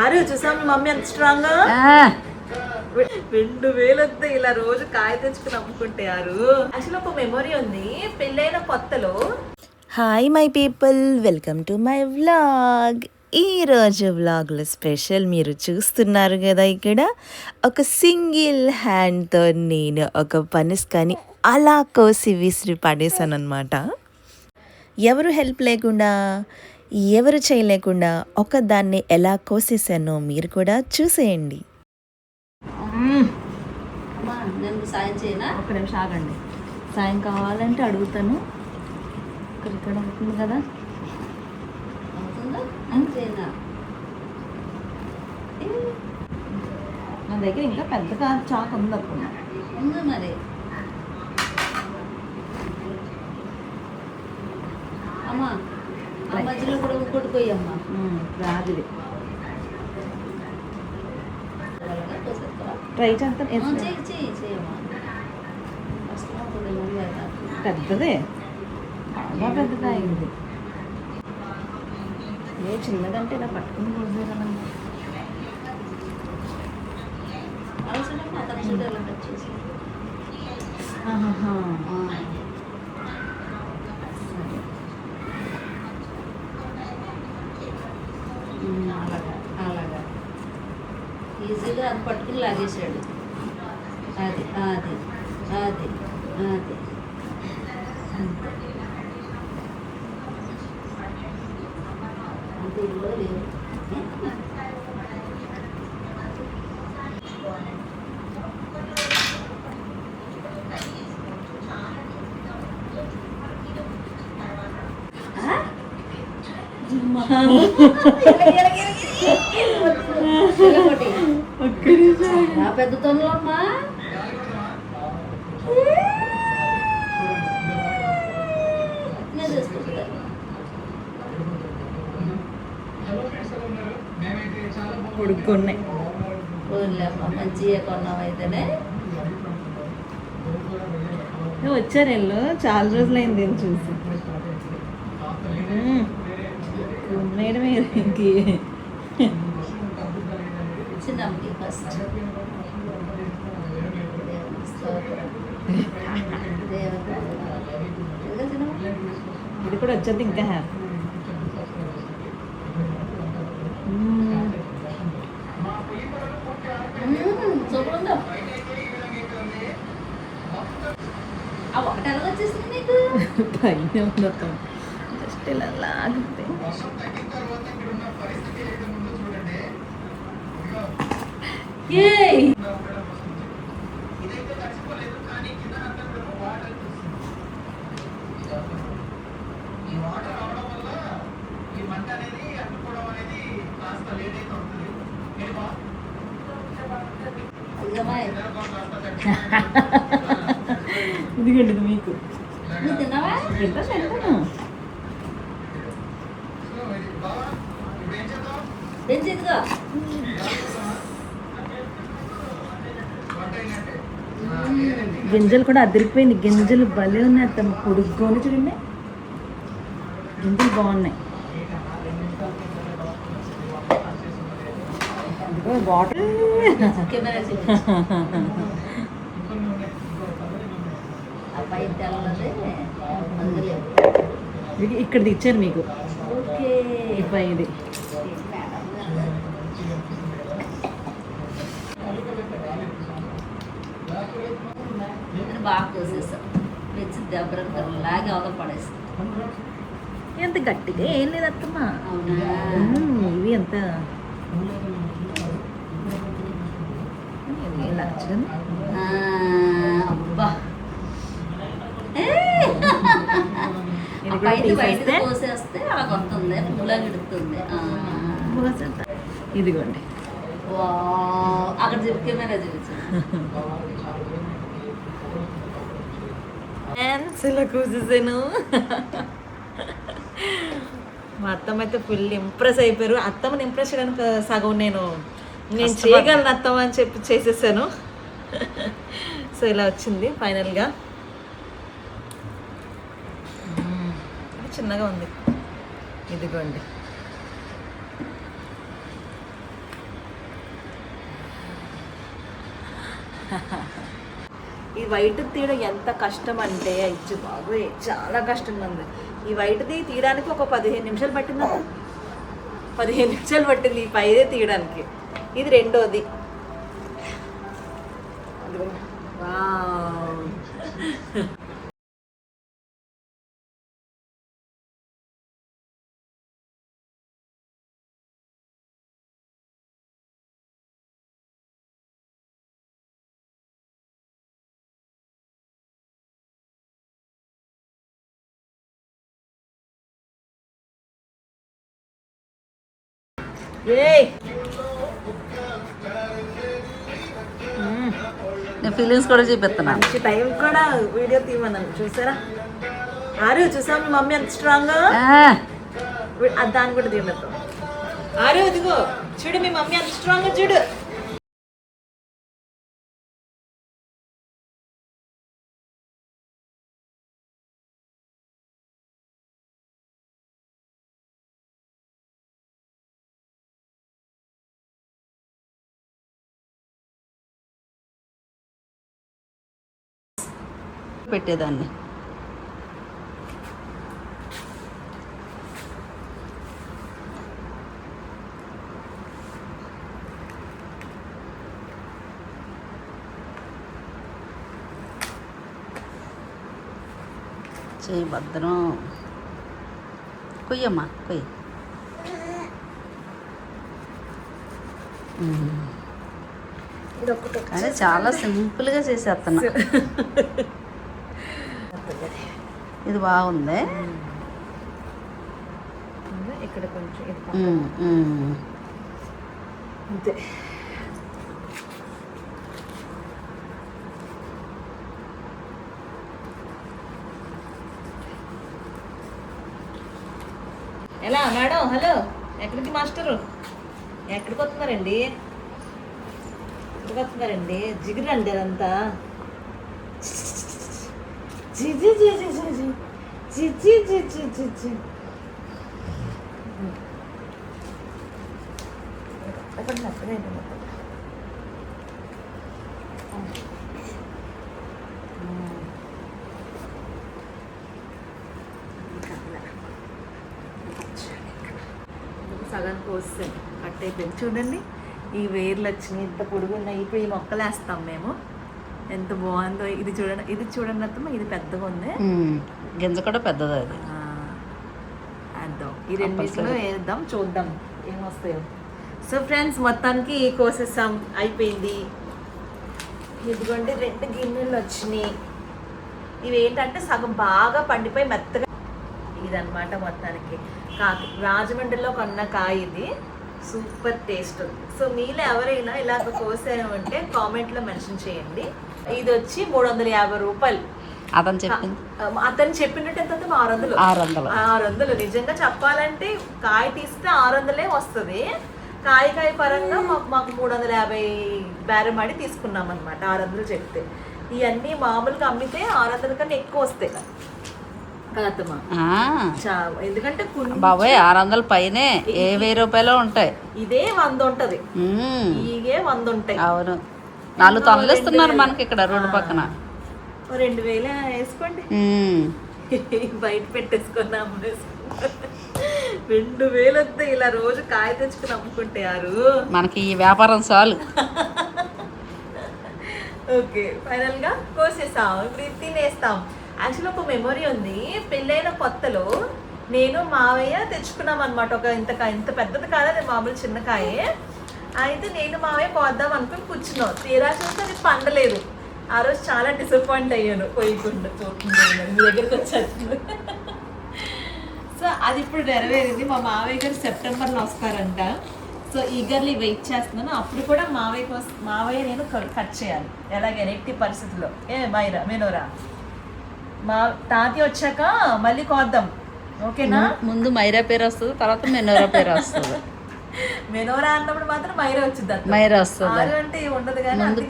ఆరు చూసాం మీ మమ్మీ ఎంత స్ట్రాంగ్ 2000 వస్తాయి ఇలా రోజు కాయ తెచ్చుకుని అమ్ముకుంటే ఆరు. యాక్చువల్లీ ఒక మెమొరీ ఉంది పెళ్ళైన కొత్తలో. Hi my people, welcome to my vlog. ఈరోజు వ్లాగ్లో స్పెషల్ మీరు చూస్తున్నారు కదా, ఇక్కడ ఒక సింగిల్ హ్యాండ్తో నేను ఒక పనసకాయని అలా కోసి విసిరి పడేసాను అనమాట. ఎవరు హెల్ప్ లేకుండా, ఎవరు చేయలేకుండా ఒక దాన్ని ఎలా కోసేసానో మీరు కూడా చూసేయండి. సాయం చేయనా? ఒక నిమిషం ఆగండి, సాయం కావాలంటే అడుగుతాను. ఇక్కడ అవుతుంది కదా, అవుతుందా? నా దగ్గర ఇంకా పెద్దగా చాకు ఉంది అనుకున్నా. ఉంది మరి. అమ్మా ఆ మధ్యలో కూడా కొట్టుకోయమ్మా. రాదులే, ట్రై చేస్తాను. చేయమ్మా. పెద్దదే, బాగా పెద్దగా అయింది. ఏ చిన్నదంటే ఇలా పట్టుకుని పోసేయాలి. అలాగా ఈజీగా అది పట్టుకుని లాగేసాడు. అది అది అది అది అంతే ఇల్లు లేవు. పెద్ద తొనలో అమ్మా కొడుకున్నాయి. మంచిగా కొన్నాం అయితేనే. వచ్చారు వీళ్ళు, చాలా రోజులైంది వీళ్ళు చూసి. మేడమే చిన్నమ్మకి ఫస్ట్ ఇది కూడా వచ్చేది ఇంకా హ్యాపీ. చూపడుందా ఒకటి ఎలా వచ్చేసింది నీకు? పైన మొత్తం జస్ట్ ఇలా లాగితే ఇదిగండి ఇది మీకు. తిన్నావా? తింటాను. గింజలు కూడా అదిరిపోయింది. గింజలు భలే ఉన్నాయి అత్తమ్మ, పొడుగ్గానే చూడండి, గింజలు బాగున్నాయి. వాటర్ ఇక్కడ ఇచ్చారు మీకు. ఇది బాగా కోసేస్తాం, తెచ్చి దెబ్బలు లాగే అవతల పడేస్తాం. ఎంత గట్టిగా ఏం లేదు అత్తమ్మా. ఇవి ఎంత అబ్బా బయట కోసేస్తే అలా కొత్తుంది, పులా గిడుతుంది. ఇదిగోండి, అక్కడ కెమెరా చూపించు. ఇలా కూసేసాను. మా అత్తమ్మ అయితే ఫుల్ ఇంప్రెస్ అయిపోయారు. అత్తమ్మని ఇంప్రెస్ చేయడానికి సగం నేను చేయగలను అత్తమ్మ అని చెప్పి చేసేసాను. సో ఇలా వచ్చింది ఫైనల్గా. చిన్నగా ఉంది, ఇదిగోండి. ఈ వైట్ తీయడం ఎంత కష్టం అంటే ఇచ్చు బాబోయ్ చాలా కష్టంగా ఉంది. ఈ వైట్ది తీయడానికి ఒక 15 నిమిషాలు పట్టింది. 15 నిమిషాలు పట్టింది ఈ పైదే తీయడానికి. ఇది రెండోది. వావ్. ఏయ్ నేను ఫీలింగ్స్ కూడా చూపిస్తున్నాను. మంచి టైం కూడా వీడియో తీయమన్నాను చూసారా. ఆరు చూసా మీ మమ్మీ ఎంత స్ట్రాంగ్. దాన్ని కూడా తీయలేదు. ఆరు ఇదిగో చూడు మీ మమ్మీ ఎంత స్ట్రాంగ్ చూడు. పెట్టేదాన్ని. చేయి భద్రం. కొయ్యమ్మా కొయ్యి. కానీ చాలా సింపుల్గా చేసేస్తున్నా. ఇది బాగుంది. ఇక్కడ కొంచెం అంతే. ఎలా మేడం? హలో, ఎక్కడికి మాస్టరు? ఎక్కడికి వస్తున్నారండి? ఎక్కడికి వస్తున్నారండి? జిగిరండి అదంతా. G G G G G G G G G G G G. ఒకటి నచ్చదే సగానికి వస్తే కట్ అయిపోయింది. చూడండి ఈ వేర్లు వచ్చినాయి, ఇంత పొడుగున్నాయి. ఇప్పుడు ఈ మొక్కలు వేస్తాం మేము. ఎంత బాగుందో ఇది చూడండి. ఇది చూడండి అత్తమ్మ, ఇది పెద్దగా ఉంది. గింజ కూడా పెద్దది. అది వేద్దాం, ఈ రెండింటిలో వేద్దాం, చూద్దాం ఏమొస్తాయో. సో ఫ్రెండ్స్ మొత్తానికి కోసేసాం, అయిపోయింది. ఇదిగోండి 2 గిన్నెలు వచ్చినాయి. ఇవి ఏంటంటే సగం బాగా పండిపోయి మెత్తగా ఇదన్నమాట. మొత్తానికి రాజమండ్రిలో కొన్న కాయ ఇది. Super taste. సో మీలో ఎవరైనా ఇలాగ కోసామంటే కామెంట్లో మెన్షన్ చేయండి. ఇది వచ్చి 350 రూపాయలు. అతను చెప్పినట్టు ఎంత? 600. నిజంగా చెప్పాలంటే కాయ తీస్తే 600 వస్తుంది. కాయ పరంగా మాకు 350 బేరమాడి తీసుకున్నాం అనమాట. 600 చెప్తే ఇవన్నీ మామూలుగా అమ్మితే 600 కన్నా ఎక్కువ వస్తాయి కదమ్మా. ఎందుకంటే బాబాయ్ 600 పైనే 1000 రూపాయలు ఉంటాయి. ఇదే 100 ఉంటది, ఇదే 100 ఉంటాయి. అవును, 4 టన్నులు ఇస్తున్నారు మనకి ఇక్కడ రోడ్డు పక్కన. 2000 వేసుకోండి. బయట పెట్టేసుకున్నాము. 2000 వస్తాయి. ఇలా రోజు కాయ తెచ్చుకుని అమ్ముకుంటే మనకి ఈ వ్యాపారం చాలు. ఓకే, ఫైనల్ గా కోసేసాం. ఇప్పుడు ఇది తినేస్తాం. యాక్చువల్లీ ఒక మెమొరీ ఉంది. పెళ్ళైన కొత్తలో నేను మావయ్య తెచ్చుకున్నాం అనమాట. ఒక ఇంత పెద్దది కాదు, మామూలు చిన్న కాయే. అయితే నేను మావయ్య కోద్దాం అనుకుని కూర్చున్నాం. తీరా చూస్తే అది పండలేదు. ఆ రోజు చాలా డిసప్పాయింట్ అయ్యాను. పోయకుండా చూస్తుంది మీ దగ్గరికి వచ్చేస్తుంది. సో అది ఇప్పుడు నెరవేరింది. మా మావయ్య గారు సెప్టెంబర్లో వస్తారంట. సో ఈగర్లీ వెయిట్ చేస్తున్నాను. అప్పుడు కూడా మావయ్య నేను కట్ చేయాలి ఎలాగైనా ఎట్టి పరిస్థితుల్లో. మెనోరా మా తాతి వచ్చాక మళ్ళీ కోద్దాం, ఓకేనా? ముందు మైరా పేరు వస్తుంది, తర్వాత మెనోరా పేరు వస్తుంది. మెనోరా అన్నప్పుడు మాత్రం మైరా వచ్చింది. మైరా వస్తుంది అంటే ఉండదు కానీ ముందు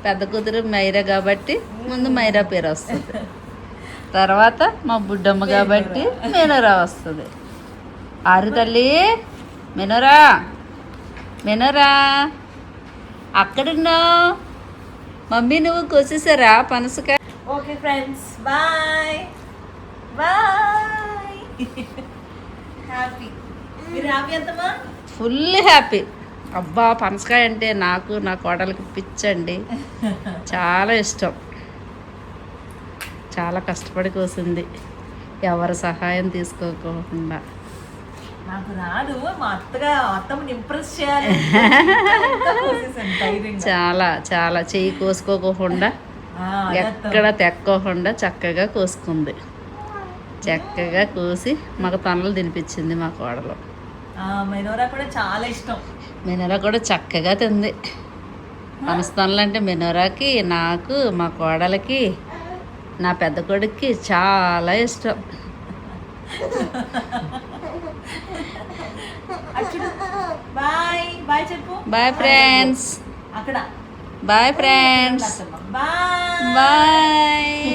పెద్ద కూతురు మైరా కాబట్టి ముందు మైరా పేరు వస్తుంది. తర్వాత మా బుడ్డమ్మ కాబట్టి మెనోరా వస్తుంది. ఆరు తల్లి మెనోరా అక్కడున్నావు. మమ్మీ నువ్వు కోసేసారా పనసకాయ? Okay friends, bye bye. Happy, మీరు హ్యాపీ ఎంతమా? Full happy. అబ్బా పనసకాయ అంటే నాకు నా కోడలికి పిచ్చండి, చాలా ఇష్టం. చాలా కష్టపడి కోసింది, ఎవరి సహాయం తీసుకోకుండా. నాకు రాదు, మా అత్తమ్మని ఇంప్రెస్ చేయాలి. చాలా చాలా చెయ్యి కోసుకోకుండా ఎక్కడ తెక్కోకుండా చక్కగా కోసుకుంది. చక్కగా కోసి మాకు తనలు తినిపించింది మా కోడలు. మెనోరా కూడా చాలా ఇష్టం. మెనోరా కూడా చక్కగా తింది. పనస్తనలు అంటే మెనోరాకి, నాకు, మా కోడలికి, నా పెద్ద కొడుక్కి చాలా ఇష్టం. బాయ్ బాయ్ చెప్పు. Bye friends. అక్కడ బాయ్ ఫ్రెండ్స్. Bye bye.